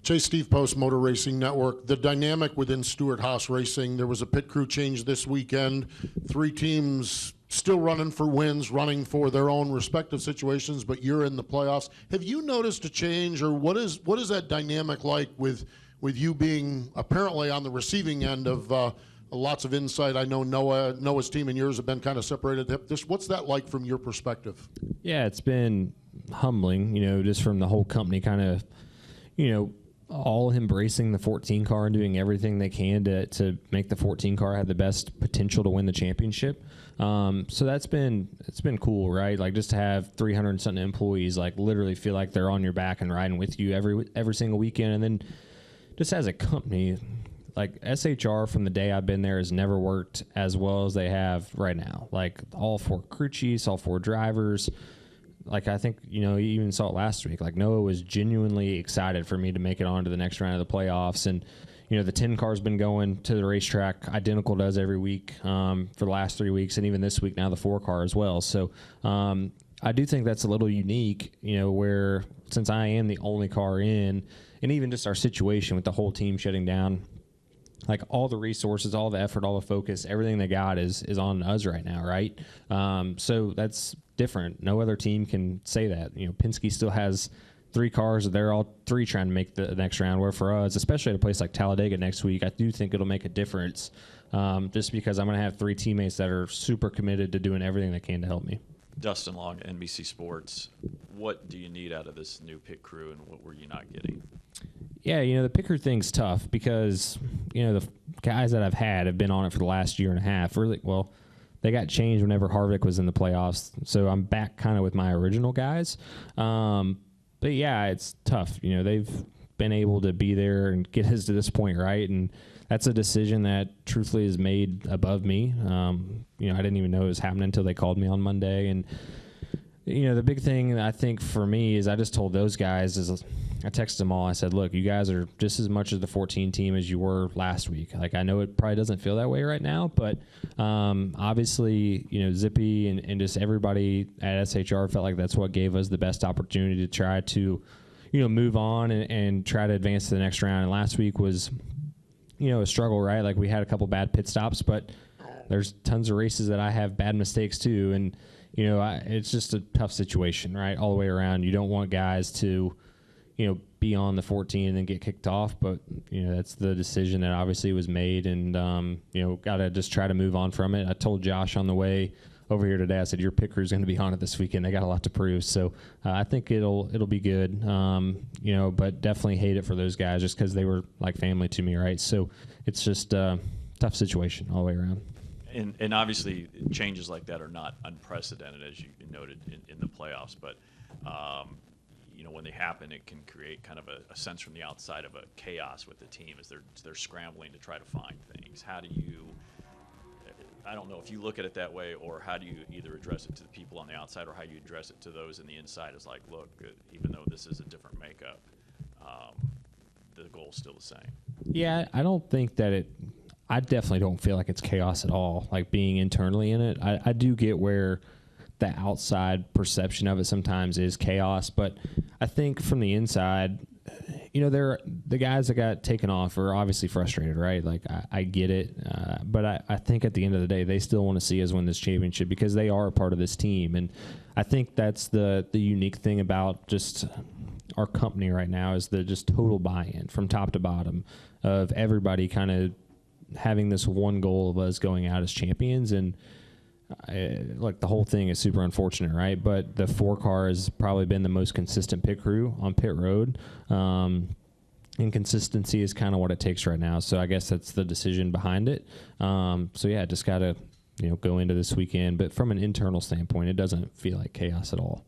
Chase Steve Post, Motor Racing Network. The dynamic within Stewart-Haas Racing, there was a pit crew change this weekend. 3 teams still running for wins, running for their own respective situations, but you're in the playoffs. Have you noticed a change, or what is that dynamic like with you being apparently on the receiving end of lots of insight? I know Noah's team and yours have been kind of separated. What's that like from your perspective? Yeah, it's been humbling, just from the whole company kind of, all embracing the 14 car and doing everything they can to make the 14 car have the best potential to win the championship. So it's been cool, right? Like, just to have 300 something employees like literally feel like they're on your back and riding with you every single weekend. And then just as a company, like SHR from the day I've been there has never worked as well as they have right now. Like, all 4 crew chiefs, all 4 drivers. Like, I think, you even saw it last week. Like, Noah was genuinely excited for me to make it on to the next round of the playoffs. And, the 10 car's been going to the racetrack identical does every week for the last 3 weeks. And even this week now the 4 car as well. So I do think that's a little unique, where since I am the only car in, and even just our situation with the whole team shutting down, like, all the resources, all the effort, all the focus, everything they got is on us right now, right? So that's different. No other team can say that. Penske still has 3 cars. They're all 3 trying to make the next round, where for us, especially at a place like Talladega next week, I do think it'll make a difference just because I'm going to have 3 teammates that are super committed to doing everything they can to help me. Dustin Long, NBC Sports. What do you need out of this new pit crew, and what were you not getting? Yeah, the pit crew thing's tough because, the guys that I've had have been on it for the last year and a half. Really, well, they got changed whenever Harvick was in the playoffs, so I'm back kind of with my original guys. But, yeah, it's tough. They've been able to be there and get us to this point, right? And that's a decision that truthfully is made above me. I didn't even know it was happening until they called me on Monday. And, the big thing I think for me is I just told those guys I texted them all. I said, look, you guys are just as much as the 14 team as you were last week. Like, I know it probably doesn't feel that way right now, but obviously, Zippy and just everybody at SHR felt like that's what gave us the best opportunity to try to, move on and try to advance to the next round. And last week was, a struggle, right? Like, we had a couple bad pit stops, but there's tons of races that I have bad mistakes too. And, it's just a tough situation, right? All the way around. You don't want guys to, be on the 14 and then get kicked off. But, that's the decision that obviously was made. And, got to just try to move on from it. I told Josh on the way over here today, I said, your pit crew's going to be on it this weekend. They got a lot to prove. So I think it'll be good, but definitely hate it for those guys just because they were like family to me, right? So it's just a tough situation all the way around. And obviously changes like that are not unprecedented, as you noted in the playoffs. But, when they happen, it can create kind of a sense from the outside of a chaos with the team as they're scrambling to try to find things. How do you – I don't know if you look at it that way, or how do you either address it to the people on the outside or how you address it to those in the inside as like, look, even though this is a different makeup, the goal's still the same. Yeah, I don't think that I definitely don't feel like it's chaos at all, like being internally in it. I do get where the outside perception of it sometimes is chaos, but I think from the inside, the guys that got taken off are obviously frustrated, right? Like, I get it, but I think at the end of the day, they still want to see us win this championship because they are a part of this team. And I think that's the unique thing about just our company right now is the just total buy-in from top to bottom of everybody kind of having this one goal of us going out as champions. And like, the whole thing is super unfortunate, right? But the 4 car has probably been the most consistent pit crew on pit road. And consistency is kind of what it takes right now. So I guess that's the decision behind it. So yeah, just got to, go into this weekend. But from an internal standpoint, it doesn't feel like chaos at all.